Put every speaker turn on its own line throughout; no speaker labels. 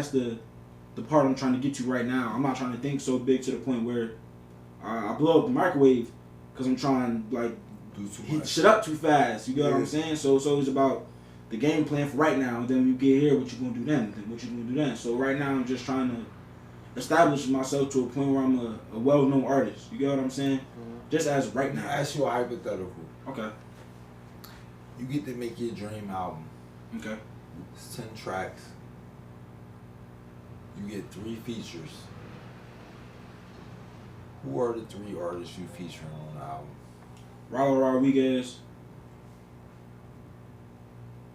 that's the part I'm trying to get to right now. I'm not trying to think so big to the point where I blow up the microwave because I'm trying like heat shit up too fast. You get what I'm saying? So it's always about the game plan for right now. And then when you get here, what you gonna do then? What you gonna do then? So right now I'm just trying to establish myself to a point where I'm a well-known artist. You get what I'm saying? Just as right now.
I'll ask you a hypothetical.
Okay.
You get to make your dream album.
Okay.
It's 10 tracks. You get 3 features. Who are the 3 artists you featuring on the album?
Rollo Rodriguez,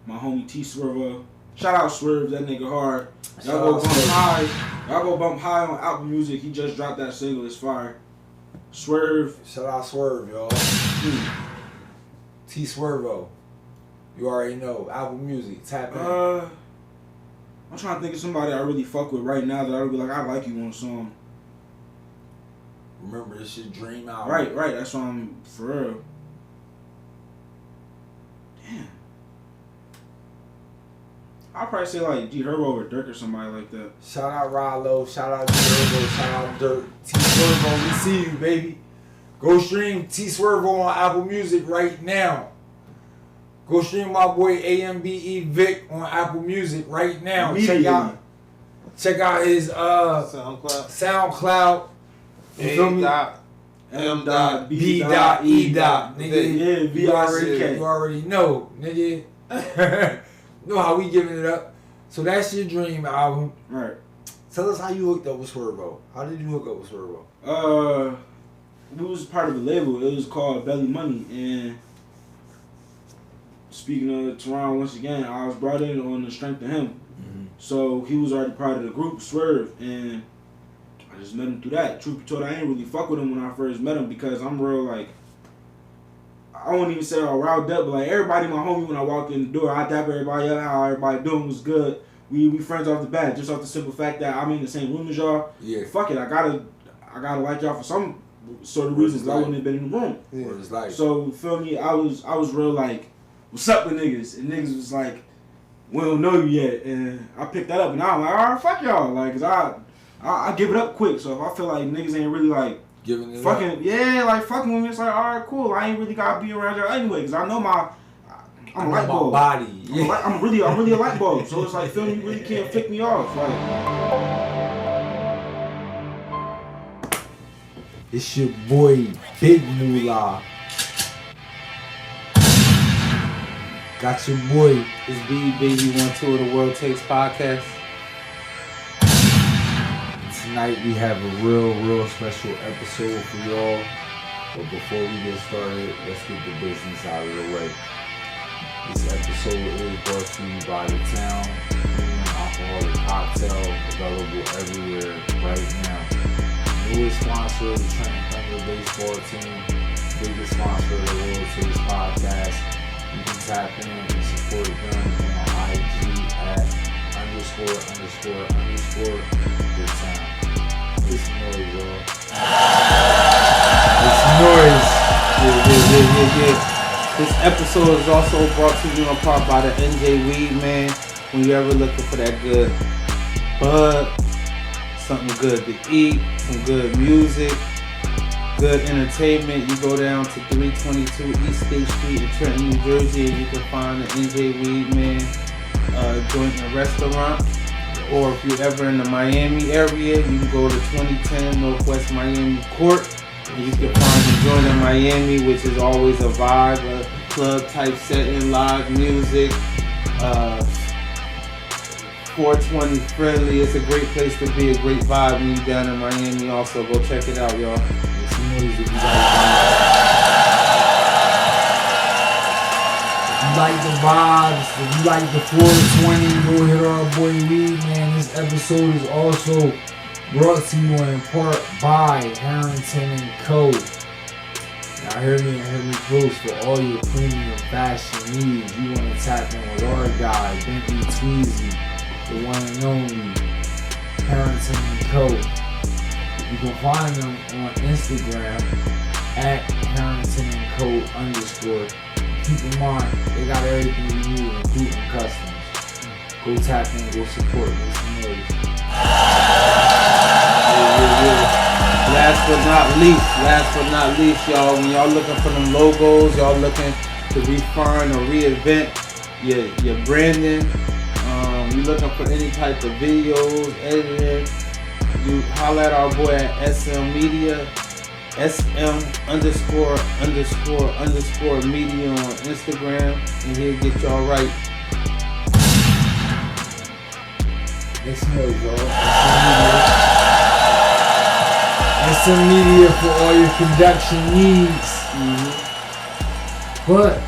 my homie T Swervo. Shout out Swerve, that nigga hard. Y'all go bump high. Y'all go bump high on Apple Music. He just dropped that single. It's fire. Swerve.
Shout out Swerve, y'all. T Swervo. You already know. Apple Music. Tap in.
I'm trying to think of somebody I really fuck with right now that I would be like, I like you on a song.
Remember, this is dream album.
Right. That's why I'm for real. Damn. I'll probably say like G Herbo or Dirk or somebody like that.
Shout out Rollo. Shout out G Herbo. Shout out Dirk. T Swervo, we see you, baby. Go stream T Swervo on Apple Music right now. Go stream my boy Ambe Vick on Apple Music right now. Check out his SoundCloud. You feel me? M.B.E. Nigga, you already know, nigga. Know how we giving it up. So that's your dream album.
Right.
Tell us how you hooked up with Swervo. How did you hook up with Swervo?
We was part of a label. It was called Belly Money. And speaking of Teron, once again, I was brought in on the strength of him. Mm-hmm. So he was already part of the group, Swerve, and I just met him through that. Truth be told, I ain't really fuck with him when I first met him because I'm real like, I won't even say all riled up, but like everybody my homie when I walk in the door, I dap everybody up, how everybody doing was good. We friends off the bat, just off the simple fact that I'm in the same room as y'all.
Yeah.
Fuck it, I gotta like y'all for some sort of reasons. I wouldn't have been in the room.
Yeah.
So feel me, I was real like, what's up with niggas? And niggas was like, we don't know you yet. And I picked that up and I'm like, alright, fuck y'all. Like, cause I give it up quick. So if I feel like niggas ain't really like
giving it
fucking
up.
Yeah, like fucking with me, it's like, alright, cool. I ain't really gotta be around y'all anyway, cause I know I'm a light bulb.
Body. Yeah.
I'm really a light bulb. So it's like, feel me, you really can't flick me off. Like,
it's your boy Big Moolah. Got your boy.
It's Baby 1-2 of the World Takes Podcast.
Tonight we have a real special episode for y'all. But before we get started, let's get the business out of the way. This episode is brought to you by The Town, premium alcoholic cocktail, available everywhere right now. Newest sponsor of the Trenton Thunder baseball team, biggest sponsor of the World Takes Podcast. You can tap in and support them on IG at ___ The Town. It's noise, y'all.
It's noise. Yeah. This episode is also brought to you in part by the NJ Weed Man. When you're ever looking for that good bud, something good to eat, some good music, good entertainment, you go down to 322 East State Street in Trenton, New Jersey, and you can find the NJ Weed Man joint and restaurant. Or if you're ever in the Miami area, you can go to 2010 Northwest Miami Court, and you can find the joint in Miami, which is always a vibe, a club type setting, live music, 420 friendly. It's a great place to be, a great vibe when you're down in Miami. Also, go check it out, y'all.
It's noise if you guys like the vibes, if you like the 420, go hit our boy Weed Man. This episode is also brought to you in part by Harrington & Co. Now hear me close for all your premium fashion needs. You want to tap in with our guy, Bentley Tweezy, the one and only Harrington & Co. You can find them on Instagram at Harrington & Co. _. Keep in mind, they got everything you need, including customs. Go tap in, go support, make some noise.
Last but not least, y'all, when y'all looking for them logos, y'all looking to refurn or reinvent your branding, you looking for any type of videos, editing, you holler at our boy at SM Media, SM___media on Instagram, and he'll get y'all right.
Make some noise, y'all. SM Media for all your production needs. But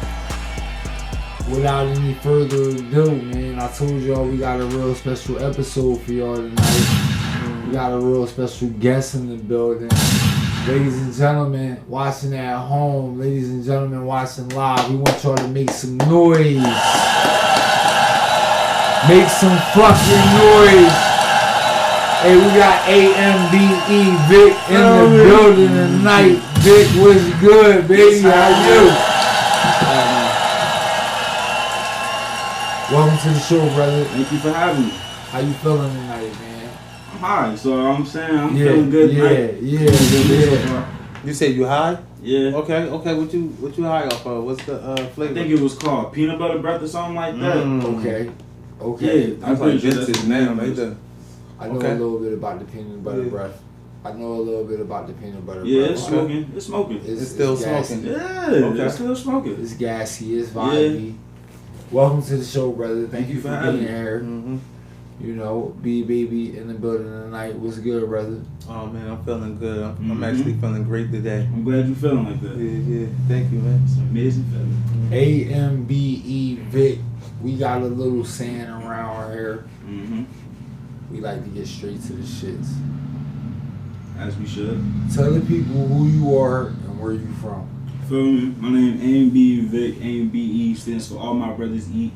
without any further ado, man, I told y'all we got a real special episode for y'all tonight. We got a real special guest in the building. Ladies and gentlemen watching at home, ladies and gentlemen watching live, we want y'all to make some noise. Make some fucking noise. Hey, we got Ambe Vick in the building tonight. Vick, what's good, baby? How you? Welcome to the show, brother.
Thank you for having me.
How you feeling tonight, man?
I'm high, so I'm saying I'm feeling good tonight.
Yeah.
You say you high?
Yeah.
Okay. What you high off of? What's the flavor?
I think it was called peanut butter breath or something like that.
Okay.
Yeah,
I'm
pretty
like
sure
vintage
that's
now.
I know a little bit about the peanut butter breath. I know a little bit about the peanut butter breath.
Yeah, it's smoking. It's smoking.
It's still smoking.
Yeah, it's still smoking.
It's gassy. It's vibey. Welcome to the show, brother. Thank you for being here. You know, B baby in the building tonight. What's good, brother?
Oh man, I'm feeling good. I'm actually feeling great today.
I'm glad you're feeling like that.
Yeah. Thank you, man.
It's an amazing feeling.
Ambe Vick. We got a little saying around here. We like to get straight to the shits.
As we should.
Tell the people who you are and where you from.
Feel me? My name Ambe Vick. Ambe stands for All My Brothers Eat.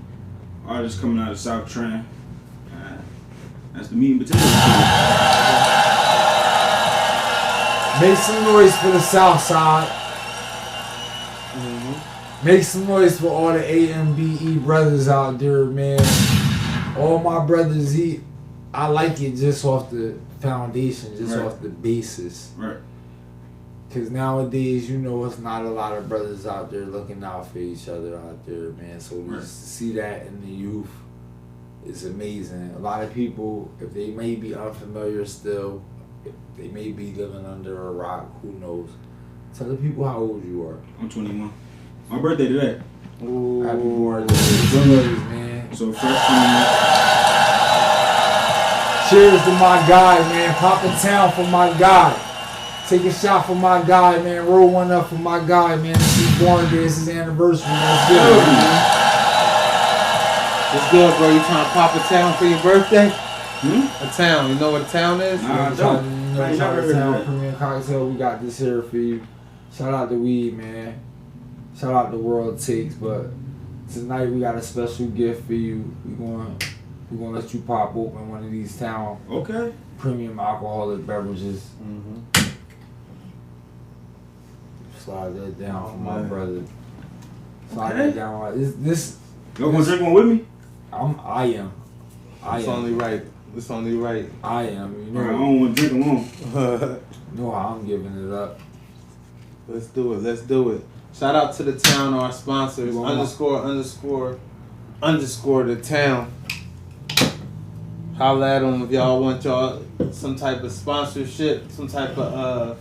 Artist coming out of South Trent. That's the meat and potatoes.
Make some noise for the South Side. Make some noise for all the Ambe brothers out there, man. All my brothers eat. I like it just off the foundation, just off the basis.
Right.
Because nowadays, you know, it's not a lot of brothers out there looking out for each other out there, man. So just to see that in the youth is amazing. A lot of people, if they may be unfamiliar still, if they may be living under a rock, who knows. Tell the people how old you are.
I'm 21. My birthday today.
Ooh. Happy birthday, man.
So fresh from me.
Cheers to my guy, man. Pop a town for my guy. Take a shot for my guy, man. Roll one up for my guy, man. This is born day. This is anniversary. Let's do it, man.
What's good, bro? You trying to pop a town for your birthday? A town. You know what a town is?
Nah, I don't. I ain't never heard of that.
Premium cocktail. We got this here for you. Shout out to Weed, man. Shout out to World Takes. But tonight we got a special gift for you. We're gonna let you pop open one of these town premium alcoholic beverages. Slide that down for my brother. Slide that down. This.
Y'all gonna drink one with me?
I am.
It's only right. It's only right.
I am. You know.
I don't want to drink alone.
You know how I'm giving it up.
Let's do it. Shout out to the town, our sponsors. ____ the town. Holla at them if y'all want some type of sponsorship, some type of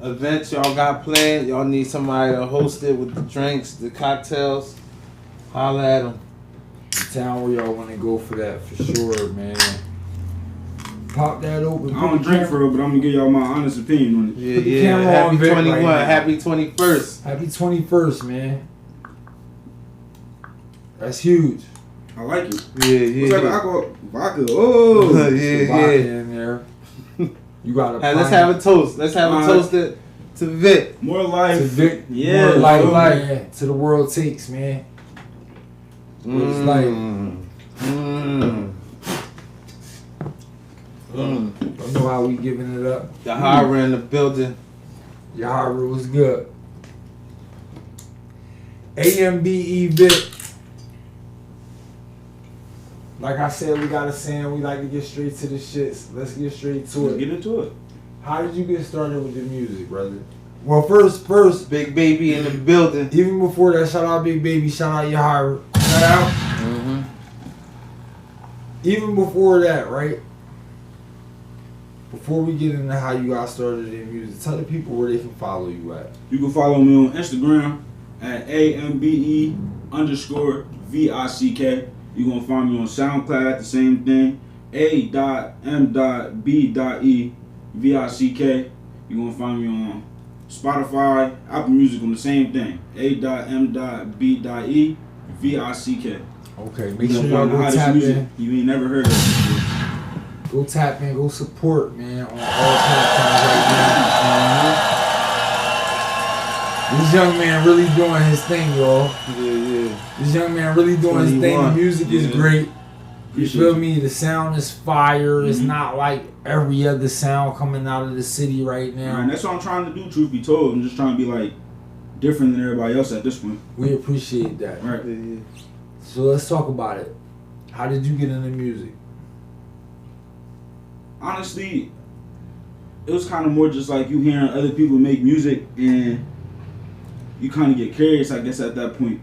events y'all got planned. Y'all need somebody to host it with the drinks, the cocktails. Holla at them.
The town where y'all want to go for that for sure, man. Pop that open.
I don't drink for it, but I'm gonna give y'all my honest opinion on it.
Yeah. Happy 21. Right, happy 21st.
Happy 21st, man. That's huge.
I like it.
Yeah.
What's that alcohol? Vodka. Oh.
Vodka in there. You got
Hey, let's have a toast. Let's have a toast to Vick.
More life.
To Vick.
Yeah.
More life, man. To the World Takes, man. What it's like. Don't know how we giving it up.
Yahara in the building.
Yahara was good. Ambe Vick. Like I said, we got a saying, we like to get straight to the shits. Let's get straight to it.
Get into it.
How did you get started with the music, brother? Well, first,
Big Baby in the building.
even before that, shout out Big Baby, shout out Yahira. Shout out.
Mm-hmm.
Even before that, right? Before we get into how you got started in music, tell the people where they can follow you at.
You can follow me on Instagram at AMBE_VICK. You're going to find me on SoundCloud at the same thing. A.M.B.E.VICK. You're going to find me on Spotify, Apple Music on the same thing. A.M.B.E.VICK.
Okay, make sure y'all go tap in.
You ain't never heard of it.
Go tap in, go support, man, on all platforms right now. This young man really doing his thing, y'all.
Yeah.
This young man really doing his thing. The music is great. You feel me? The sound is fire. Mm-hmm. It's not like every other sound coming out of the city right now.
And that's what I'm trying to do, truth be told. I'm just trying to be like different than everybody else at this point.
We appreciate that.
Right.
Yeah.
So let's talk about it. How did you get into music?
Honestly, it was kind of more just like you hearing other people make music and you kind of get curious, I guess, at that point.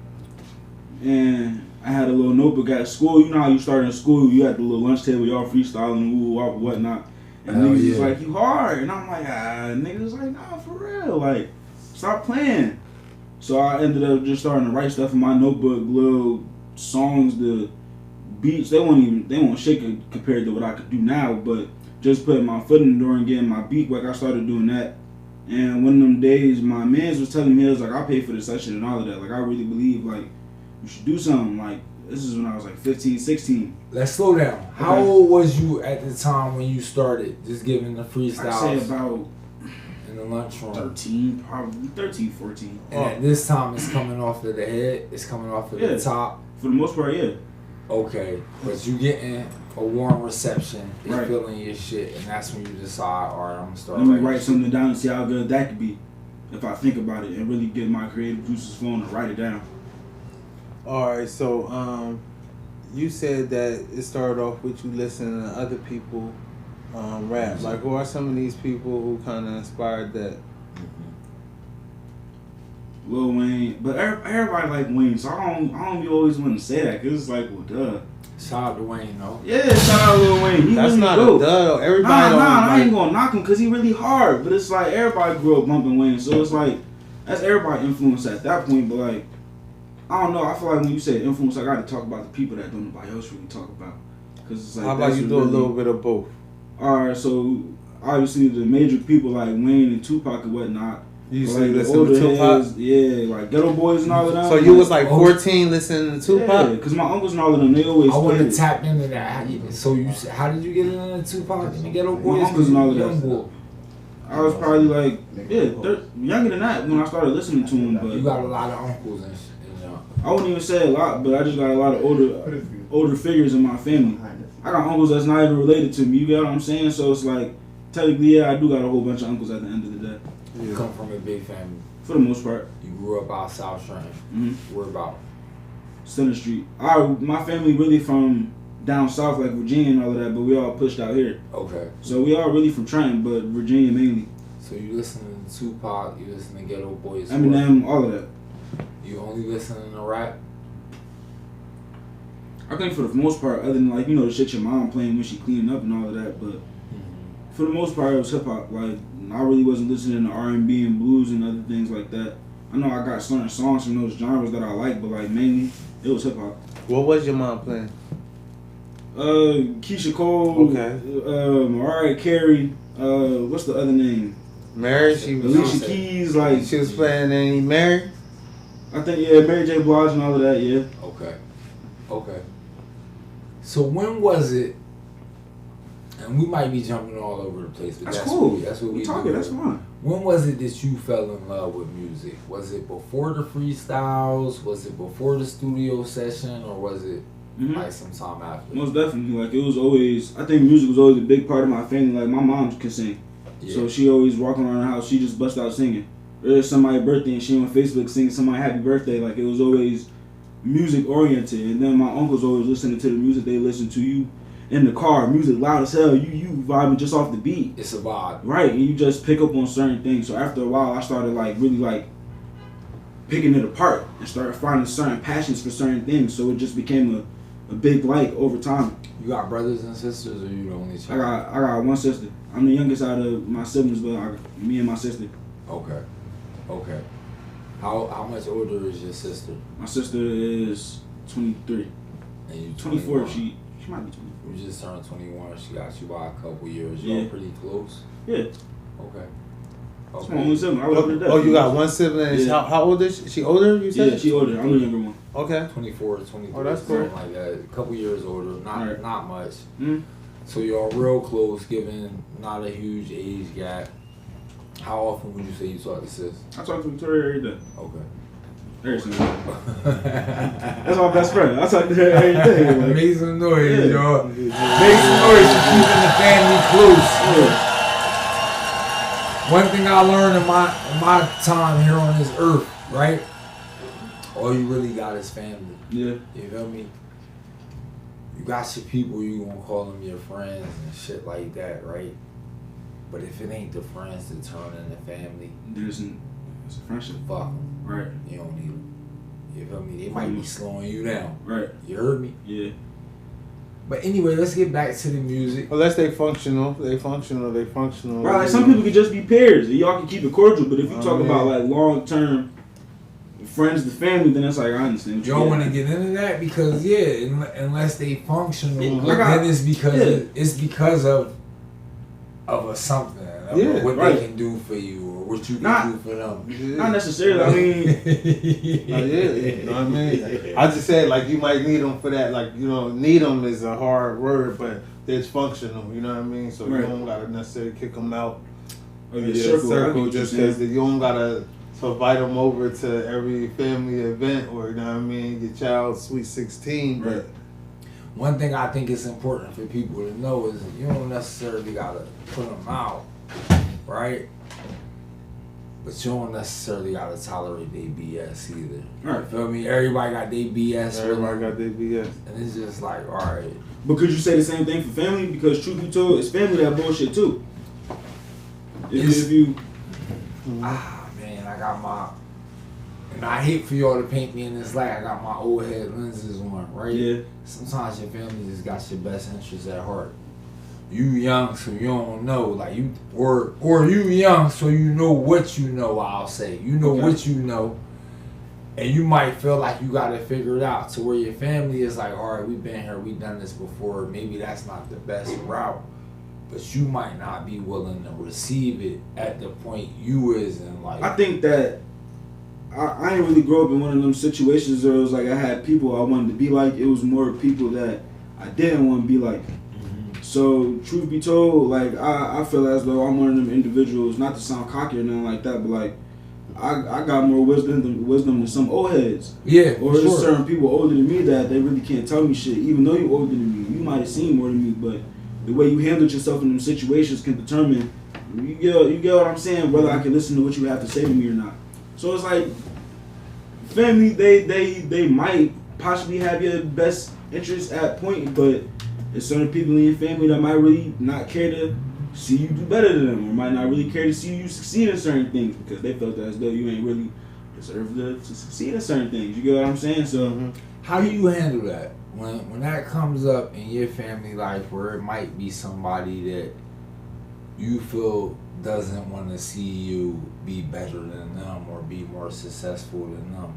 And I had a little notebook at school. You know how you start in school, you had the little lunch table, y'all freestyling and whatnot. And niggas was like, you hard. And I'm like, niggas was like, nah, for real. Like, stop playing. So I ended up just starting to write stuff in my notebook, little songs, the beats. They won't shake it compared to what I could do now, but just putting my foot in the door and getting my beat work, I started doing that. And one of them days, my mans was telling me, he was like, I paid for the session and all of that. Like, I really believe, like, you should do something. Like, this is when I was like 15, 16.
Let's slow down. Okay. How old was you at the time when you started just giving the freestyles?
I'd say about
in the lunchroom.
13, probably 13, 14.
And at this time, it's coming off of the head. It's coming off of the top.
For the most part, yeah.
Okay, but you getting a warm reception, they
right.
feeling your shit, and that's when you decide, all right, I'm gonna start.
Let me write something down and see how good that could be, if I think about it and really get my creative juices flowing and write it down.
All right, so you said that it started off with you listening to other people rap. Like, who are some of these people who kind of inspired that?
Lil Wayne, but everybody like Wayne, so I don't be always wanting to say that because it's like, well, duh.
Shout out to Wayne, though.
Yeah, shout out to Lil Wayne. He
That's
really
not
dope.
a duh. Everybody
I ain't gonna knock him because he really hard, but it's like everybody grew up bumping Wayne, so it's like that's everybody influence at that point. But like, I don't know. I feel like when you say influence, I got to talk about the people that don't nobody else really talk about. Cause it's like,
how about you do a little bit of both?
All right, so obviously the major people like Wayne and Tupac and whatnot.
You used
like
to listen to Tupac?
Yeah, like Ghetto Boys and all of that.
So you was like 14 listening to Tupac?
Yeah, because my uncles and all of them, they always
I want to tap into that. So how did you get into Tupac and the Ghetto Boys?
My uncles and all of that. I was probably like, younger than that when I started listening to him. But
you got a lot of uncles and shit.
I wouldn't even say a lot, but I just got a lot of older figures in my family. I got uncles that's not even related to me, you get what I'm saying? So it's like, technically, yeah, I do got a whole bunch of uncles at the end of the day.
You come from a big family.
For the most part.
You grew up out South Trenton.
Mm-hmm.
Where about?
Center Street. My family really from down south, like Virginia and all of that, but we all pushed out here.
Okay.
So we all really from Trenton, but Virginia mainly.
So you listen to Tupac, you listen to Ghetto Boys.
Eminem, all of that.
You only listening to rap?
I think for the most part, other than like, you know, the shit your mom playing when she cleaning up and all of that, but for the most part it was hip hop. Like, I really wasn't listening to R&B and blues and other things like that. I know I got certain songs from those genres that I like, but like mainly it was hip hop.
What was your mom playing?
Keisha Cole,
okay.
Mariah Carey, what's the other name?
Mary, she was
Alicia Keys, like
she was playing any Mary?
I think yeah, Mary J. Blige and all of that, yeah.
Okay. So when was it? And we might be jumping all over the place, but
that's cool.
That's what we
talking.
do.
That's fine.
When was it that you fell in love with music? Was it before the freestyles? Was it before the studio session, or was it like sometime after?
Most definitely. Like, it was always. I think music was always a big part of my family. Like, my mom can sing, so she always walking around the house. She just bust out singing. There's somebody's birthday and she on Facebook singing somebody happy birthday. Like, it was always music oriented, and then my uncles always listening to the music they listen to. You in the car, music loud as hell. You vibing just off the beat.
It's a vibe,
right? And you just pick up on certain things. So after a while, I started like really like picking it apart and started finding certain passions for certain things. So it just became a big like over time.
You got brothers and sisters, or you the only child?
I got one sister. I'm the youngest out of my siblings, but me and my sister.
Okay. How much older is your sister?
My sister is 23.
And you
24. She might be 24.
You just turned 21. She got you by a couple years.
Yeah.
You're pretty close.
Yeah.
Okay.
That's my only sibling. I love her to death.
Oh, you got one sibling.
Yeah.
How old is she? She older, you said?
Yeah, she older. I'm the younger one.
Okay.
24 to 23.
Oh, that's cool.
Something like that. A couple years older. Not much.
Mm-hmm.
So you're real close, given not a huge age gap. How often would you say you talk to sis?
I talk to Victoria every day.
Okay.
Every single day. That's my best friend. I talk to her every day. Like,
make some noise,
yeah.
y'all. Make some noise for keeping the family close.
Yeah.
One thing I learned in my time here on this earth, right? All you really got is family.
Yeah.
You feel me? You got your people, you gonna call them your friends and shit like that, right? But if it ain't the friends that turn into family,
It's a friendship.
fuck them.
Right.
You don't need them. You feel me? They might be slowing you down.
Right.
You heard me?
Yeah.
But anyway, let's get back to the music.
Unless they functional.
Right, like some people could just be pairs and y'all can keep it cordial, but if you talk about like long term friends to family, then it's like I understand.
You don't want to get into that because unless they functional,
then
it's because of a something, of what they can do for you or what you can do for them.
Yeah.
Not necessarily. I mean,
you know what I mean? I just said like you might need them for that. Like need them is a hard word, but it's functional. You know what I mean? So you don't gotta necessarily kick them out of your circle just because you don't gotta invite them over to every family event or you know what I mean. Your child's sweet 16, but.
One thing I think is important for people to know is you don't necessarily gotta put them out, right? But you don't necessarily gotta tolerate their BS either.
Right.
You feel me? Everybody got their BS.
Everybody got their BS.
And it's just like, alright.
but could you say the same thing for family? Because truth be told, it's family that bullshit too. If you
man, I got my. And I hate for y'all to paint me in this light. I got my old head lenses on, right?
Yeah.
Sometimes your family just got your best interests at heart. You young, so you don't know, like you, or you young, so you know what you know. I'll say, you know what you know, and you might feel like you got to figure it out. To where your family is like, all right, we've been here, we've done this before. Maybe that's not the best route, but you might not be willing to receive it at the point you is in life.
I think that I ain't really grow up in one of them situations where it was like I had people I wanted to be like. It was more people that I didn't want to be like. Mm-hmm. So truth be told, like I feel as though I'm one of them individuals, not to sound cocky or nothing like that, but like I got more wisdom than some old heads.
Yeah,
or there's certain people older than me that they really can't tell me shit. Even though you're older than me, you might have seen more than me, but the way you handle yourself in them situations can determine. You get what I'm saying? Whether I can listen to what you have to say to me or not. So it's like family, they might possibly have your best interest at point, but there's certain people in your family that might really not care to see you do better than them, or might not really care to see you succeed in certain things because they felt as though you ain't really deserve to succeed in certain things. You get what I'm saying? So
how do you handle that when that comes up in your family life, where it might be somebody that you feel doesn't want to see you be better than them or be more successful than them?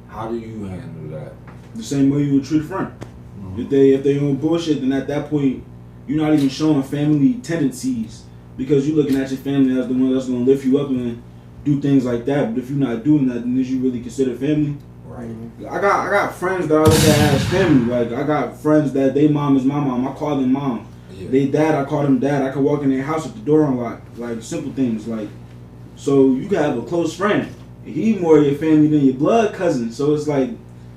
How do you handle that?
The same way you would treat a friend. Mm-hmm. If they on bullshit, then at that point you're not even showing family tendencies because you're looking at your family as the one that's gonna lift you up and do things like that. But if you're not doing that, then is you really consider family?
Right.
I got friends that I look at as family. Like I got friends that they mom is my mom. I call them mom. Yeah. They dad, I call them dad. I can walk in their house with the door unlocked. Like simple things. Like so you can have a close friend. He more your family than your blood cousin. So it's like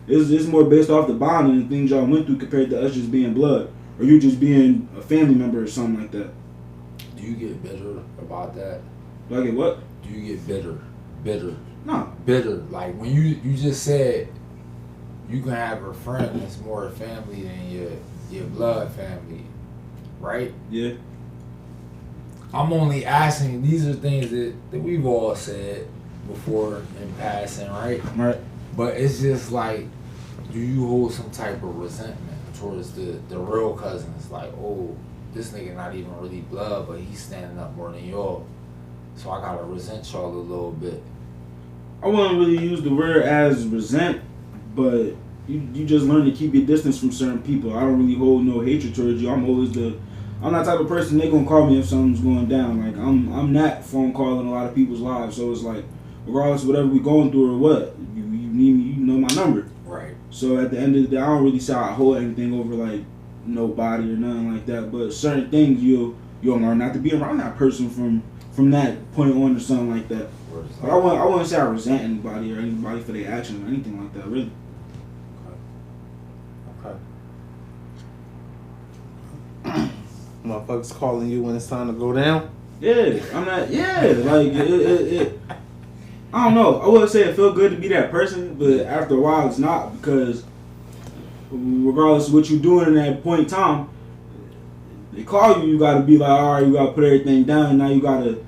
it's more based off the bond and the things y'all went through compared to us just being blood or you just being a family member or something like that.
Do you get bitter about that?
Do I get what?
Do you get bitter?
No.
Bitter. Like when you just said you can have a friend that's more family than your blood family, right?
Yeah.
I'm only asking. These are things that we've all said before in passing, right?
Right.
But it's just like, do you hold some type of resentment towards the real cousins? Like, oh, this nigga not even really blood, but he's standing up more than y'all, so I gotta resent y'all a little bit.
I wouldn't really use the word as resent, but you just learn to keep your distance from certain people. I don't really hold no hatred towards you. I'm that type of person they gonna call me if something's going down. Like I'm that phone calling a lot of people's lives. So it's like, regardless of whatever we going through or what, you need me, you know my number.
Right.
So at the end of the day, I don't really say I hold anything over like nobody or nothing like that. But certain things you'll learn not to be around that person from that point on or something like that. But I wouldn't say I resent anybody or anybody for their actions or anything like that, really.
Okay. Motherfuckers calling you when it's time to go down?
Yeah, I'm not. Yeah, like it I don't know. I wouldn't say it felt good to be that person, but after a while, it's not, because regardless of what you're doing in that point in time, they call you. You got to be like, all right, you got to put everything down. Now you got to.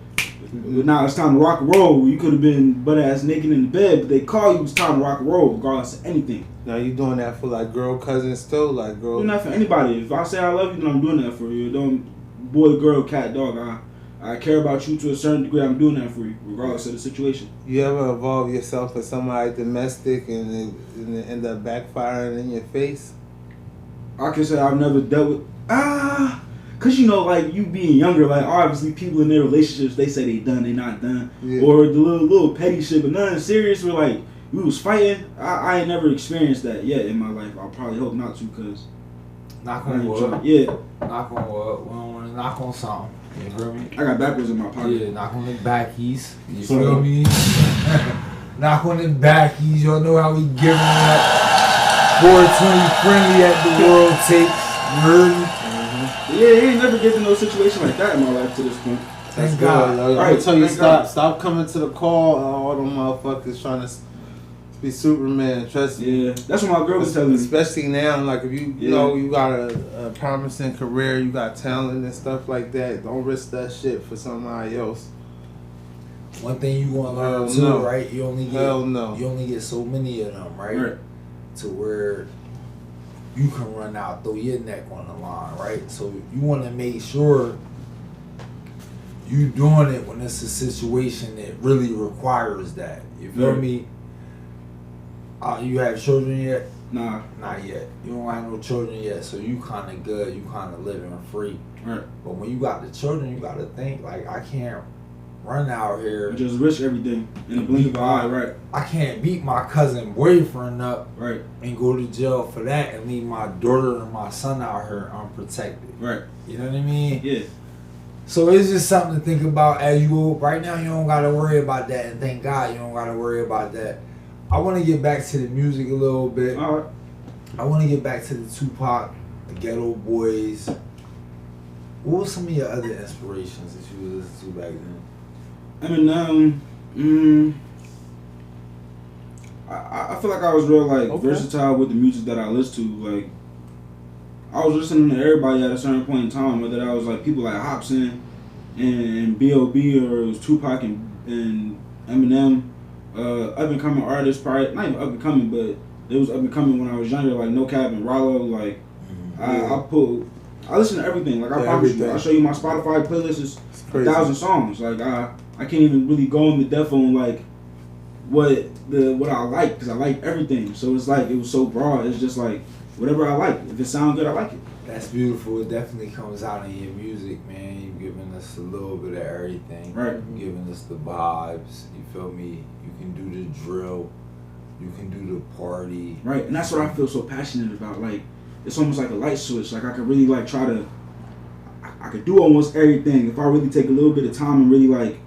Now it's time to rock and roll. You could have been butt ass naked in the bed, but they call you. It's time to rock and roll, regardless of anything.
Now you doing that for like girl cousins too, like girl.
I'm doing that for anybody. If I say I love you, then I'm doing that for you. Don't boy, girl, cat, dog. I care about you to a certain degree. I'm doing that for you, regardless of the situation.
You ever involve yourself with somebody domestic and it end up backfiring in your face?
I can say I've never dealt with cause you know, like you being younger, like obviously people in their relationships, they say they done, they not done, or the little petty shit, but nothing serious. Where like we was fighting. I ain't never experienced that yet in my life. I probably hope not to, cause
knock on wood.
Yeah,
knock on wood. We don't want to knock on something. You feel me?
I got backwards in my pocket.
Yeah, knock on the backies. You feel me? Knock on the backies. Y'all know how we giving that 420 friendly at the world takes. You heard me?
Yeah, he ain't never get in no situation like that in my life to this point.
Thank God. All right, tell you stop coming to the call. All them motherfuckers trying to be Superman. Trust me.
Yeah, that's what my girl was telling me.
Especially now, like if you know you got a promising career, you got talent and stuff like that. Don't risk that shit for somebody else.
One thing you want to learn too, right? You only get
you
only get so many of them, right? To where you can run out, throw your neck on the line, right? So you want to make sure you doing it when it's a situation that really requires that. You feel me? You have children yet?
Nah.
Not yet. You don't have no children yet, so you kind of good. You kind of living free.
Right.
But when you got the children, you got to think, like, I can't run out here.
You just risk everything in a blink of an eye, right?
I can't beat my cousin boyfriend up,
right, and
go to jail for that and leave my daughter and my son out here unprotected.
Right.
You know what I mean?
Yeah.
So it's just something to think about as you go. Right now, you don't got to worry about that, and thank God you don't got to worry about that. I want to get back to the music a little bit.
All right.
I want to get back to the Tupac, the Ghetto Boys. What were some of your other inspirations that you listened to back then?
I feel like I was real versatile with the music that I listened to. Like I was listening to everybody at a certain point in time, whether that was like people like Hopsin and B.O.B. or it was Tupac and Eminem. Up and coming artists, probably not even up and coming, but it was up and coming when I was younger, like No Cap and Rollo. Like I listen to everything. Like I promise you, I'll show you my Spotify playlist is 1,000 songs. Like I can't even really go into depth on like what I like, because I like everything. So it's like it was so broad. It's just like whatever I like. If it sounds good, I like it.
That's beautiful. It definitely comes out in your music, man. You've given us a little bit of everything.
Right.
You've given us the vibes. You feel me? You can do the drill. You can do the party.
Right. And that's what I feel so passionate about. Like it's almost like a light switch. Like I could really like try to. I could do almost everything if I really take a little bit of time and really like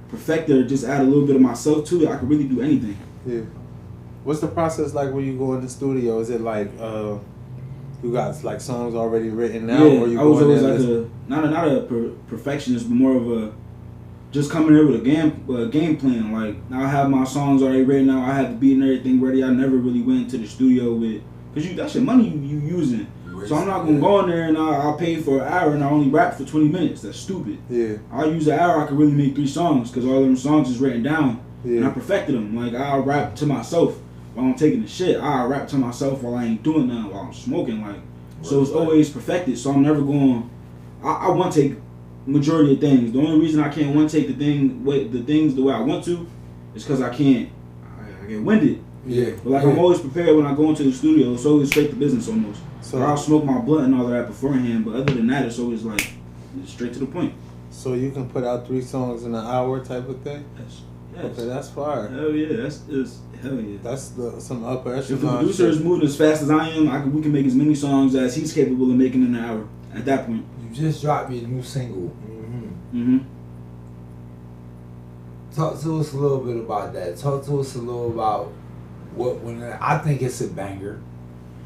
perfect it or just add a little bit of myself to it. I could really do anything.
Yeah. What's the process like when you go in the studio? Is it like you got like songs already written out?
Yeah,
or you
I was always like not a perfectionist, but more of just coming here with a game plan. Like, I have my songs already ready now. I have the beat and everything ready. I never really went to the studio with, because that's your money you using. So I'm not going to go in there and I'll pay for an hour and I only rap for 20 minutes. That's stupid.
Yeah.
I'll use an hour, I could really make 3 songs because all them songs is written down.
Yeah.
And I perfected them. Like, I'll rap to myself while I'm taking the shit. I'll rap to myself while I ain't doing nothing, while I'm smoking. Like, so it's always perfected. So I'm never going, I want to take majority of things. The only reason I can't want to take the things the way I want to is because I get winded.
Yeah.
But like, I'm always prepared when I go into the studio. It's always straight to business almost. So I'll smoke my blunt and all of that beforehand, but other than that, it's always like straight to the point.
So you can put out 3 songs in an hour type of thing?
Yes.
Okay, that's fire.
Hell yeah, hell yeah.
That's some upper echelon.
If the producer is moving as fast as I am, we can make as many songs as he's capable of making in an hour. At that point.
You just dropped me a new single. Talk to us a little bit about that. Talk to us a little about when I think it's a banger.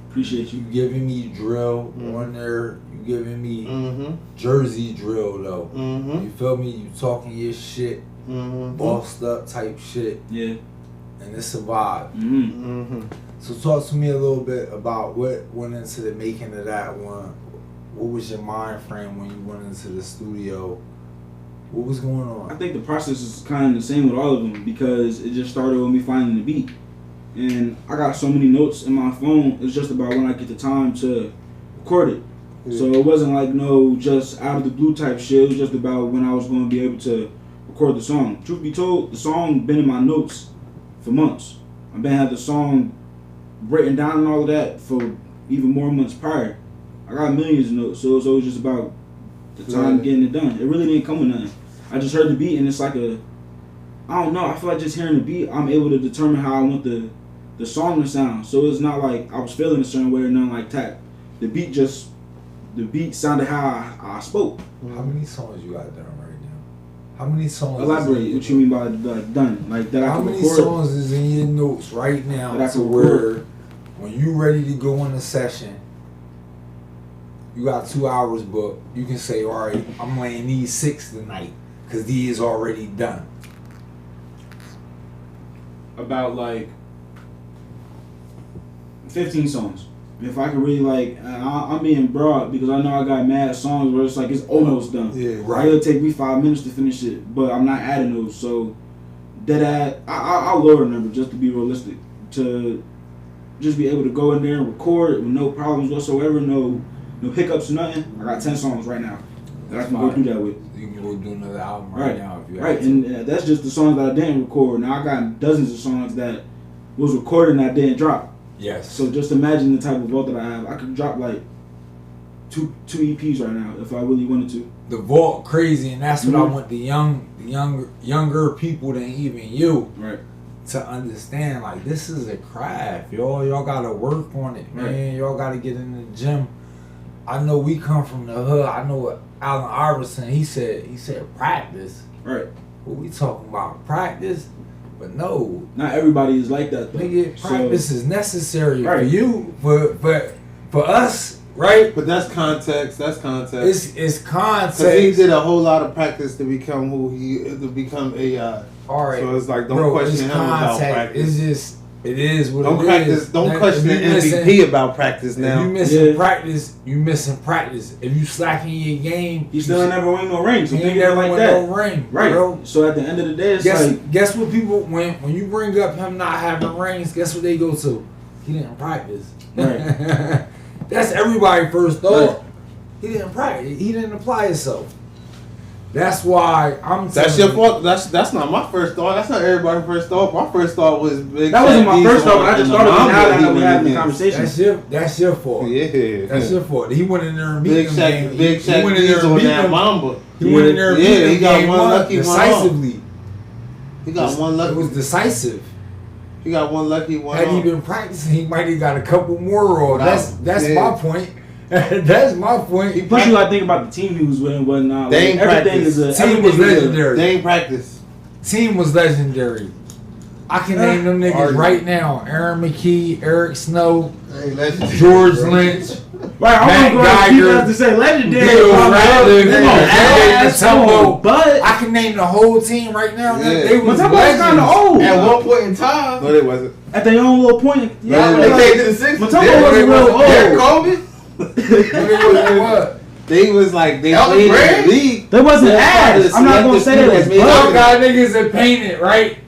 Appreciate you.
You giving me drill on there. You giving me Jersey drill though. You feel me? You talking your shit, bossed up type shit.
Yeah.
And it's a vibe. So talk to me a little bit about what went into the making of that one. What was your mind frame when you went into the studio? What was going on?
I think the process is kind of the same with all of them because it just started with me finding the beat. And I got so many notes in my phone, it's just about when I get the time to record it. Yeah. So it wasn't like just out of the blue type shit. It was just about when I was going to be able to record the song. Truth be told, the song been in my notes for months. I've been had the song written down and all of that for even more months prior. I got millions of notes, so it's always just about the time getting it done. It really didn't come with nothing. I just heard the beat and it's like I don't know, I feel like just hearing the beat, I'm able to determine how I want the song to sound. So it's not like I was feeling a certain way or nothing like that. The beat sounded how I spoke.
How many songs you got done right now? How many songs?
Elaborate. What you mean by done? Like that?
How many songs is in your notes right now to where when you ready to go on a session, you got 2 hours booked, you can say, all right, I'm laying these 6 tonight because these already done.
About like 15 songs. If I could really I'm being broad because I know I got mad songs where it's like it's almost done.
Yeah, right.
It'll take me 5 minutes to finish it, but I'm not adding those. So I'll lower the number just to be realistic, to just be able to go in there and record with no problems whatsoever, no hiccups or nothing. I got 10 songs right now that I can go do that with.
You can go do another album right now if you
have to. And that's just the songs that I didn't record. Now I got dozens of songs that was recorded and I didn't drop.
Yes.
So just imagine the type of vault that I have. I could drop like two EPs right now if I really wanted to.
The vault crazy, and that's what I want the younger people than even you to understand. Like, this is a craft, y'all gotta work on it, man. Y'all gotta get in the gym. I know we come from the hood. I know what Allen Iverson, he said practice.
Right.
What we talking about? Practice? But no.
Not everybody is like that though.
Nigga, practice is necessary for you, but for us, right?
But that's context. That's context.
It's context.
Because he did a whole lot of practice to become AI.
All right.
So it's like, don't question him about practice.
It's just, it is what
don't
it
practice,
is.
Don't question the MVP about practice now.
If you missing practice, you missing practice. If you slacking your game,
you still never win no ring. So
you
think
never
like
win
that.
no ring,
right?
Bro.
So at the end of the day, it's
guess what people when you bring up him not having rings, guess what they go to? He didn't practice.
Right.
That's everybody's first thought.
Right.
He didn't practice. He didn't apply himself. That's why I'm.
That's your fault. That's not my first thought. That's not everybody's first thought. My first thought was Big.
That wasn't my first thought. But I just started now that we're having the conversation.
That's your fault.
Yeah,
that's your fault. He went in there and beat him.
Big Shaq went in there and beat him. Mamba.
He went in there and beat him.
He got one lucky one
decisively.
He got one lucky.
It was decisive.
He got one lucky one.
Had he been practicing, he might have got a couple more. Or that's my point. That's my point.
He pushed you. I think about the team he was with and whatnot.
They ain't practice.
Team was legendary.
They ain't practice.
Team was legendary. I can name them niggas right now: Aaron McKee, Eric Snow, George Lynch,
Right, I want to go to say legendary. But
I can name the whole team right now.
Yeah.
They was
kind of old
at one point in time.
No, they wasn't.
At their own little point.
Yeah, they came to the 60s.
Matumbo wasn't real old.
Derek Coleman.
What?
They was like they
Elton
played
Brand?
in the league.
They wasn't ass. I'm not gonna say that.
Y'all got niggas that painted, right?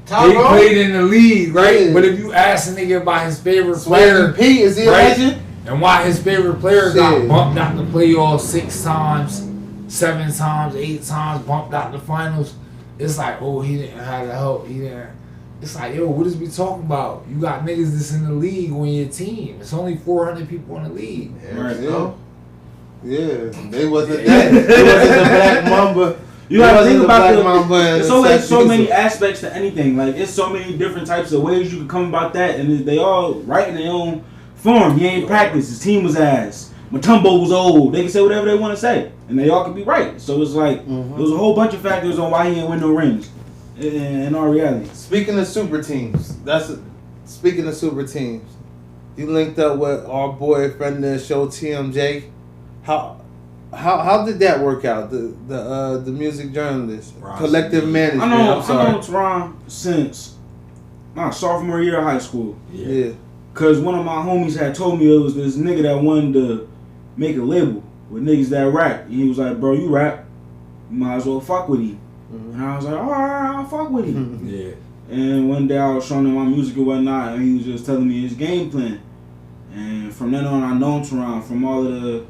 Tom
They
Brady?
played in the league, right?
Yeah.
But if you ask a nigga about his favorite player,
Swaggy P, is he a
right?
legend?
And why his favorite player got
Shit.
bumped out the playoffs 6 times, 7 times, 8 times, bumped out the finals. It's like, oh, he didn't have the help. He didn't. It's like, yo, what is we talking about? You got niggas that's in the league on your team. It's only 400 people in the league.
Right. Yeah, they wasn't that. They wasn't the Black Mamba.
You gotta think about
There's
there's so many aspects to anything. Like, it's so many different types of ways you can come about that, and they all right in their own form. He ain't practiced. His team was ass. Matumbo was old. They can say whatever they want to say, and they all can be right. So it's like there was a whole bunch of factors on why he didn't win no rings. In our reality.
Speaking of super teams, speaking of super teams, you linked up with our boy friend of the show TMJ. How did that work out? The music journalist, collective management.
I know Teron since my sophomore year of high school.
Yeah. Cause
one of my homies had told me it was this nigga that wanted to make a label with niggas that rap. And he was like, bro, you rap, you might as well fuck with him. And I was like, alright, I'll fuck with him.
Yeah.
And one day I was showing him my music and whatnot, and he was just telling me his game plan. And from then on, I known Teron from all of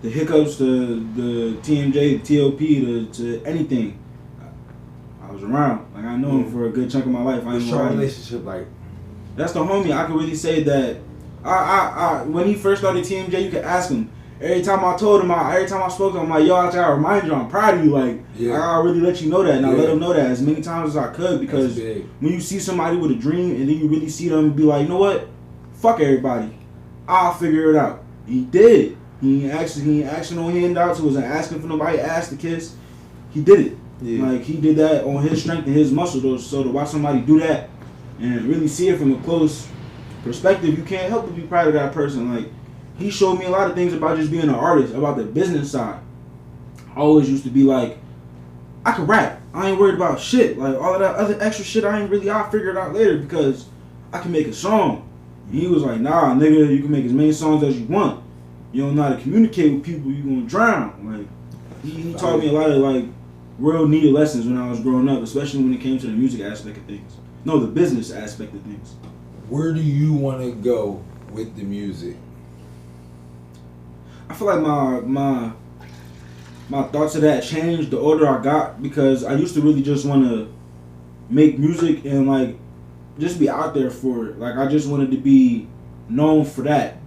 the hiccups to the TMJ, the TOP, to anything. I was around. Like, I know him for a good chunk of my life.
What's your relationship like?
That's the homie. I can really say that. I when he first started TMJ, you could ask him. Every time I told him, every time I spoke to him, I'm like, yo, I gotta remind you, I'm proud of you. Like, I gotta really let you know that. And I let him know that as many times as I could, because when you see somebody with a dream and then you really see them and be like, you know what? Fuck everybody. I'll figure it out. He did. He ain't asking no handouts. He wasn't asking for nobody ass to kiss. He did it. Yeah. Like, he did that on his strength and his muscle. So to watch somebody do that and really see it from a close perspective, you can't help but be proud of that person. Like, he showed me a lot of things about just being an artist, about the business side. I always used to be like, I can rap. I ain't worried about shit. Like, all of that other extra shit, I'll figure it out later because I can make a song. And he was like, nah, nigga, you can make as many songs as you want. You don't know how to communicate with people, you gonna drown. Like, he taught me a lot of, like, real needed lessons when I was growing up, especially when it came to the music aspect of things. No, the business aspect of things.
Where do you want to go with the music?
I feel like my thoughts of that changed the older I got, because I used to really just want to make music and, like, just be out there for it. Like, I just wanted to be known for that.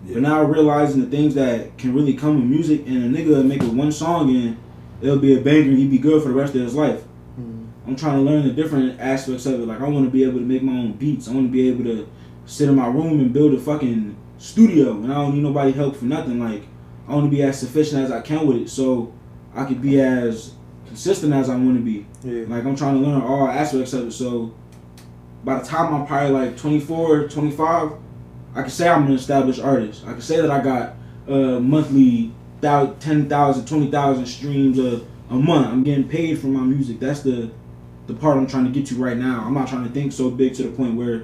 Yeah. But now realizing the things that can really come with music, and a nigga make it one song and it'll be a banger and he'd be good for the rest of his life. I'm trying to learn the different aspects of it. Like, I want to be able to make my own beats. I want to be able to sit in my room and build a fucking studio, and I don't need nobody help for nothing. Like, I want to be as sufficient as I can with it, so I could be as consistent as I want to be. Yeah. Like, I'm trying to learn all aspects of it, so by the time I'm probably like 24, 25, I can say I'm an established artist. I can say that I got monthly 10,000, 20,000 streams a month. I'm getting paid for my music. That's the part I'm trying to get to right now. I'm not trying to think so big to the point where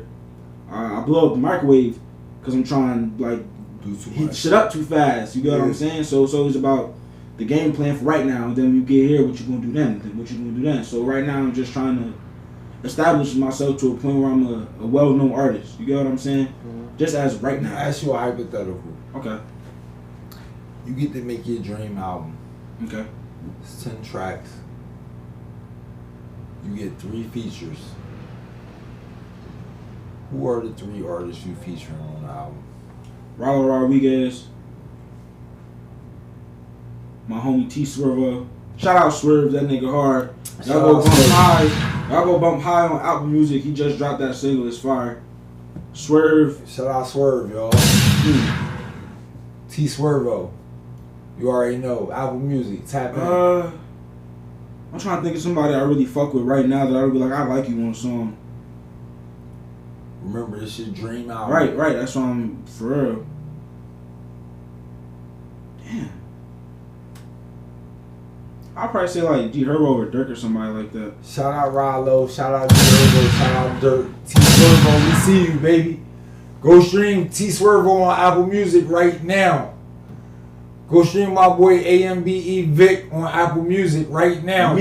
I blow up the microwave, because I'm trying to, like, heat shit up too fast. You get what I'm saying? So it's always about the game plan for right now. And then when you get here, what you gonna do then? What you gonna do then? So right now I'm just trying to establish myself to a point where I'm a well-known artist. You get what I'm saying? Mm-hmm. Just as right now.
I'll ask you a hypothetical.
Okay.
You get to make your dream album.
Okay.
It's 10 tracks. You get 3 features. Who are the 3 artists you featuring on the album?
Rollo Rodriguez, my homie T Swervo. Shout out Swerve, that nigga hard. Y'all go bump high. Y'all go bump high on Apple Music. He just dropped that single. It's fire. Swerve.
Shout out Swerve, y'all. T Swervo. You already know. Apple Music. Tap in.
I'm trying to think of somebody I really fuck with right now that I would be like, I like you on a song.
Remember, this shit dream album.
Right. That's why I'm for real. I'll probably say like G Herbo or Dirk or somebody like that.
Shout out Rallo, shout out Durbo, shout out Dirt, T Swervo, we see you, baby. Go stream T Swervo on Apple Music right now. Go stream my boy Ambe Vick on Apple Music right now.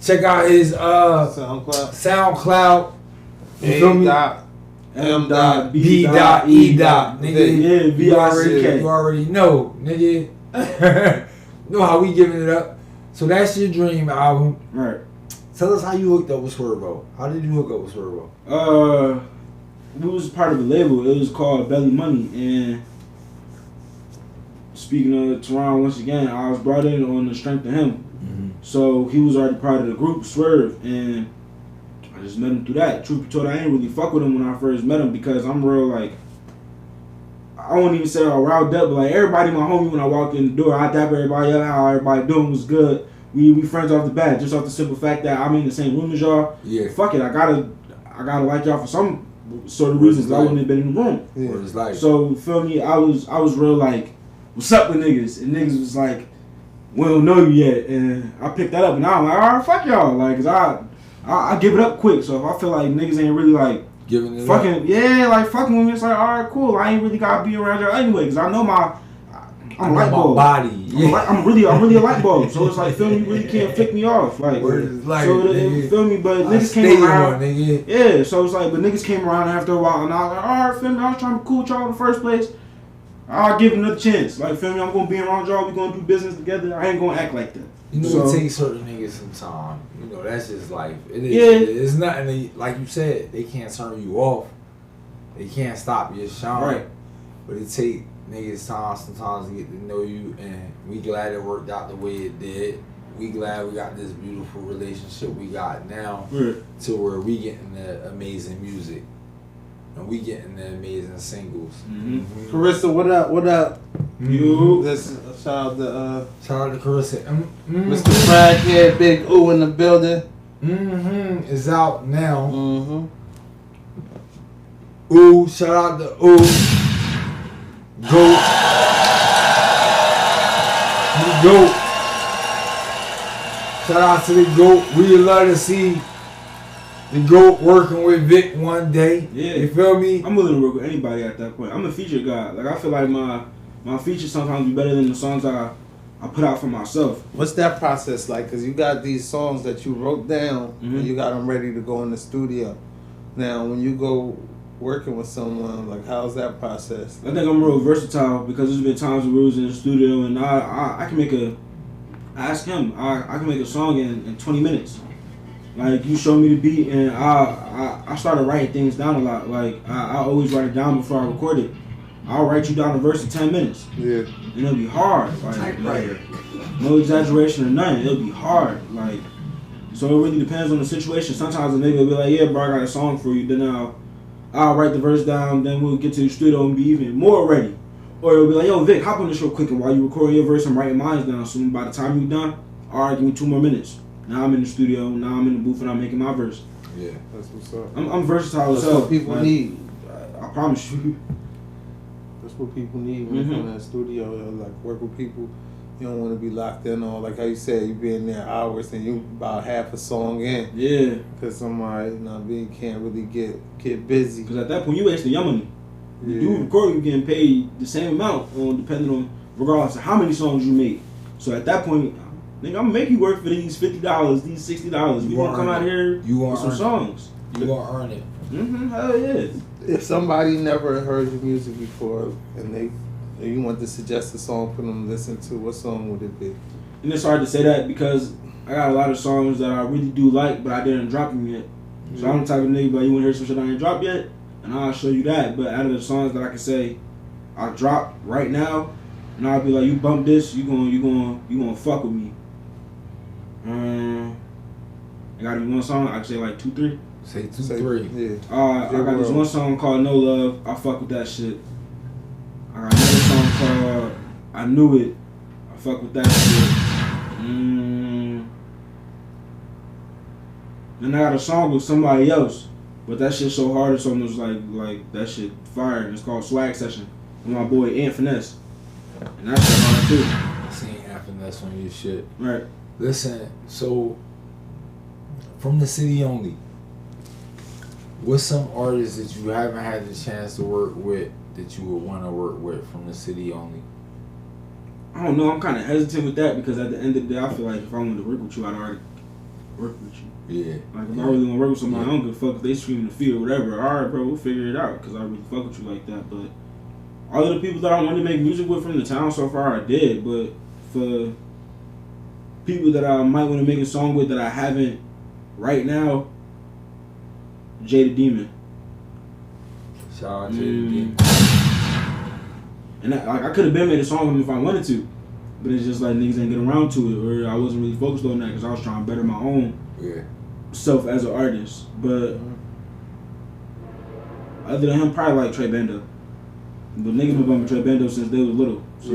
Check out his SoundCloud. You feel me? M.B.E. Nigga, you already know, nigga. Know how we giving it up. So that's your dream album.
Right.
Tell us how you hooked up with Swervo. How did you hook up with Swervo?
We was part of a label. It was called Belly Money. And speaking of Teron, once again, I was brought in on the strength of him. Mm-hmm. So he was already part of the group, Swerve, and I just met him through that. Truth be told, I ain't really fuck with him when I first met him because I'm real like, I won't even say all riled up, but like everybody my homie when I walked in the door, I dap everybody up, how everybody doing was good. We friends off the bat, just off the simple fact that I'm in the same room as y'all. Yeah. Fuck it, I gotta like y'all for some sort of reasons. I wouldn't have been in the room.
Yeah.
So feel me, I was real like, what's up with niggas? And niggas was like, we don't know you yet. And I picked that up and I'm like, alright, fuck y'all. Like, cause I give it up quick. So if I feel like niggas ain't really like
giving it
fucking
up.
Yeah, like fucking with me, it's like, alright, cool. I ain't really gotta be around y'all anyway, cause I know I'm a light bulb.
Body.
Yeah. I'm really a light bulb. So it's like, feel me, you really can't flick me off. Like, feel me, but niggas came around. Yeah, so it's like, but niggas came around after a while, and I was like, alright, feel me, I was trying to be cool with y'all in the first place. I'll give it another chance. Like, feel me, I'm gonna be around y'all. We gonna do business together. I ain't gonna act like that.
You know, it takes certain niggas some time. You know, that's just life. It is. It's nothing. Like you said, they can't turn you off. They can't stop your shine.
Right.
But it take niggas time sometimes to get to know you, and we glad it worked out the way it did. We glad we got this beautiful relationship we got now, to where we getting the amazing music. And we getting the amazing singles.
Mm-hmm. Carissa, what up? What up?
You.
This shout out to
Carissa.
Mr. Crackhead, Big Ooh in the building.
It's out now. Ooh, shout out to Ooh. Goat. The GOAT. Shout out to the GOAT. We love to see the GOAT working with Vick one day.
Yeah.
You feel me?
I'm willing to work with anybody at that point. I'm a feature guy. Like, I feel like my features sometimes be better than the songs I put out for myself.
What's that process like? Because you got these songs that you wrote down and you got them ready to go in the studio. Now, when you go working with someone, like, how's that process?
I think I'm real versatile because there's been times where we was in the studio and I can make ask him, I can make a song in 20 minutes. Like, you show me the beat and I started writing things down a lot. Like, I always write it down before I record it. I'll write you down a verse in 10 minutes.
Yeah.
And it'll be hard. Like, no exaggeration or nothing. It'll be hard. Like, so it really depends on the situation. Sometimes a nigga will be like, yeah, bro, I got a song for you. Then I'll write the verse down. Then we'll get to the studio and be even more ready. Or it'll be like, yo, Vic, hop on this real quick. And while you recording your verse, I'm writing mine down. So by the time you're done, all right, give me 2 more minutes. Now I'm in the studio. Now I'm in the booth and I'm making my verse.
Yeah, that's what's up.
I'm versatile as hell.
That's what people need.
I promise you.
That's what people need when you come in the studio. Like, work with people. You don't want to be locked in on, like how you said, you be in there hours and you about half a song in.
Yeah.
Because somebody, can't really get busy.
Because at that point, you wasting your money. You do record, you're getting paid the same amount, depending on, regardless of how many songs you make. So at that point, nigga, I'm gonna make you work for these $50, these $60. You wanna come out here with some songs.
You gonna earn it.
Hell yeah.
If somebody never heard your music before and you want to suggest a song for them to listen to, what song would it be?
And it's hard to say that because I got a lot of songs that I really do like, but I didn't drop them yet. So I'm the type of nigga, but you wanna hear some shit I ain't dropped yet? And I'll show you that. But out of the songs that I can say I drop right now, and I'll be like, you bump this, you gonna fuck with me. I got one song, I can say like 2, 3.
Say 2, 3.
Yeah.
I got this one song called No Love. I fuck with that shit. I got another song called I Knew It. I fuck with that shit. Then I got a song with somebody else, but that shit so hard it's almost like that shit fire. It's called Swag Session with my boy Ant Finesse. And that's hard too.
I seen half and that's on your shit.
Right.
Listen, so from the city only, what's some artists that you haven't had the chance to work with that you would want to work with from the city only?
I don't know. I'm kind of hesitant with that because at the end of the day, I feel like if I wanted to work with you, I'd already work with you.
Yeah.
Like if I really want to work with somebody, I don't give a fuck if they scream in the field or whatever. All right, bro, we'll figure it out because I really fuck with you like that. But all of the people that I wanted to make music with from the town so far, I did. But for people that I might want to make a song with that I haven't right now, Jay the Demon.
Shout out Jay the Demon.
And I could have been made a song with him if I wanted to, but it's just like niggas ain't get around to it, or I wasn't really focused on that because I was trying to better my own self as an artist. But other than him, probably like Trey Bando. But niggas been bumping Trey Bando since they was little. So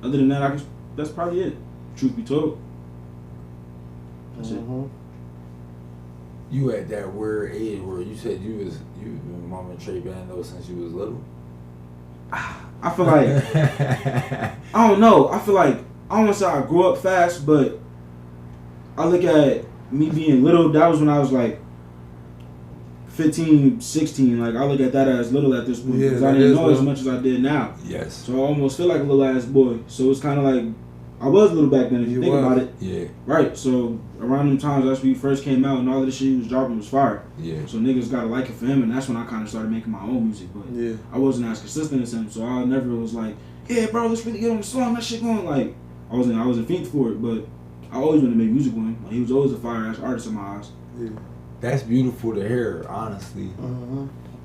other than that, that's probably it. Truth be told, that's it.
You at that weird age where you said you been bumping Trey Bando since you was little?
I feel like I don't know. I feel like I don't want to say I grew up fast, but I look at me being little. That was when I was like 15, 16. Like I look at that as little at this point because I didn't know as much as I did now.
Yes.
So I almost feel like a little ass boy. So it's kind of like I was little back then if you think about it.
Yeah.
Right. So around them times, that's when he first came out and all of the shit he was dropping was fire.
Yeah.
So niggas gotta like it for him, and that's when I kind of started making my own music. But I wasn't as consistent as him, so I never was like, yeah, bro, let's really get on the song, that shit going. Like I wasn't fiend for it, but I always wanted to make music with him. Like, he was always a fire ass artist in my eyes.
Yeah. That's beautiful to hear, honestly.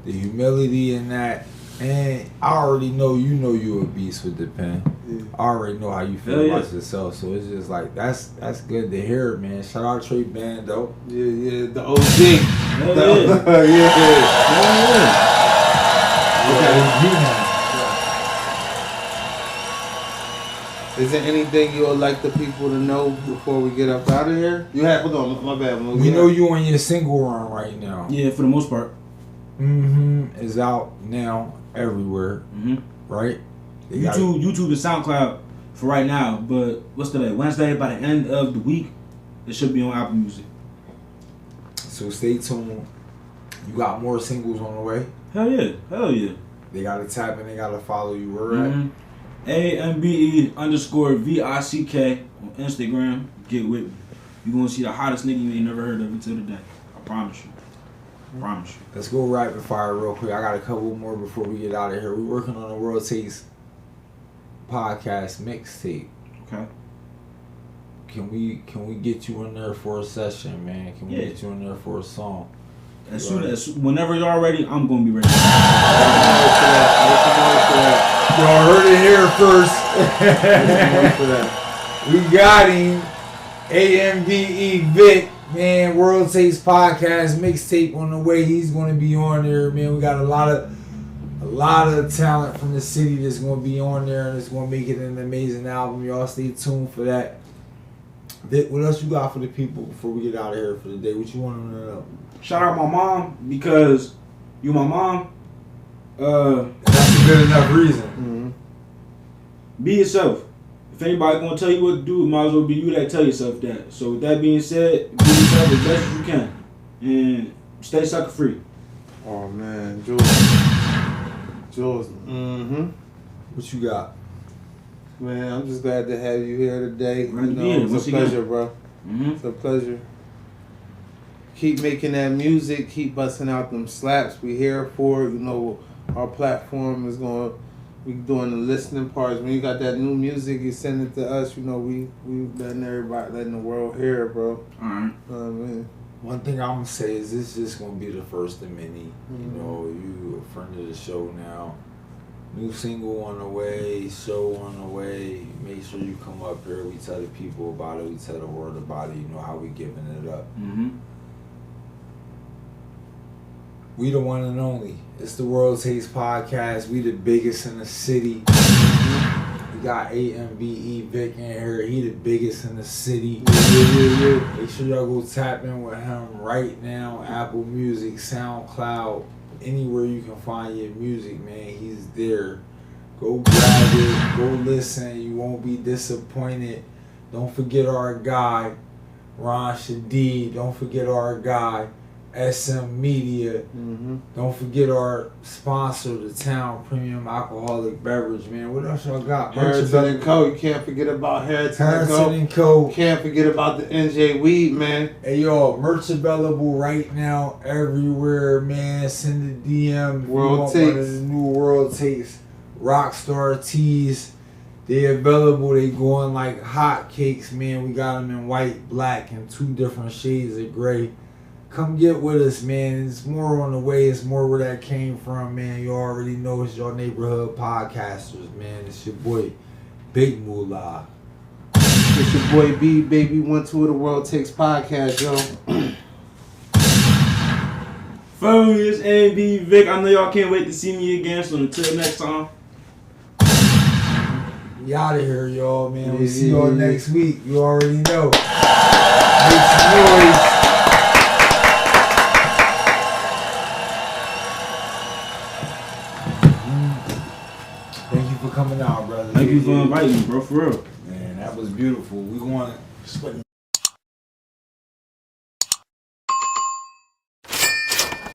The humility in that. And I already know you a beast with the pen. I already know how you feel about yourself, so it's just like that's good to hear, man. Shout out Trey Bando.
Yeah, the OG. Is there anything you would like the people to know before we get up out of here? You have, hold on, my bad.
We know you on your single run right now.
Yeah, for the most part.
Is out now everywhere. Right?
YouTube and SoundCloud for right now, but what's today? Wednesday. By the end of the week, it should be on Apple Music.
So stay tuned. You got more singles on the way.
Hell yeah.
They gotta tap and they gotta follow you. Where at?
AMBE_VICK on Instagram. Get with me. You gonna see the hottest nigga you ain't never heard of until today. I promise you.
Let's go rapid fire real quick. I got a couple more before we get out of here. We're working on a World Taste podcast mixtape.
Okay.
Can we get you in there for a session, man? Can we get you in there for a song?
As soon as whenever y'all ready, I'm gonna be ready.
Y'all heard it here first. We got him. AMBE Vick. Man, World Taste Podcast mixtape on the way. He's going to be on there, man. We got a lot of talent from the city that's going to be on there, and it's going to make it an amazing album. Y'all stay tuned for that. Vic, what else you got for the people before we get out of here for the day? What you want them to know?
Shout out my mom because you my mom.
That's a good enough reason.
Be yourself. If anybody gonna tell you what to do, it might as well be you that tell yourself that. So with that being said, be yourself as best as you can. And stay sucker free.
Oh man, Jules.
What you got?
Man, I'm just glad to have you here today. It's a pleasure, bro. It's a pleasure. Keep making that music, keep busting out them slaps. We here for it. You know, our platform is gonna we doing the listening parts. When you got that new music, you send it to us. You know, we letting everybody, letting the world hear it, bro.
Alright.
One thing I'm gonna say is this is gonna be the first of many. You know, you a friend of the show now. New single on the way, show on the way. Make sure you come up here. We tell the people about it. We tell the world about it. You know how we giving it up. We the one and only. It's the World Taste Podcast. We the biggest in the city. We got AMBE Vick in here. He the biggest in the city. Make sure y'all go tap in with him right now. Apple Music, SoundCloud, anywhere you can find your music, man. He's there. Go grab it. Go listen. You won't be disappointed. Don't forget our guy, Ron Shadid. Don't forget our guy, SM Media.
Mm-hmm.
Don't forget our sponsor, the Town Premium Alcoholic Beverage, man. What else y'all got?
Harrington and Co. You can't forget about Harrington
and Co.
Can't forget about the NJ Weed, man.
Hey, y'all, merch available right now everywhere, man. Send a DM.
World
if you want
Takes.
one of the new World Takes Rockstar tees. They available. They going like hot cakes, man. We got them in white, black, and 2 different shades of gray. Come get with us, man. It's more on the way. It's more where that came from, man. You already know it's your neighborhood podcasters, man. It's your boy, Big Moolah.
It's your boy B, baby. 1-2 of the World Takes podcast, yo.
Follow me, it's Ambe, Vick. I know y'all can't wait to see me again, so until next time.
We out of here, y'all, man. We
Yeah.
see y'all next week. You already know. Make some noise. Thank you for coming out, brother.
Thank you for inviting me, bro, for real.
Man, that was beautiful. We want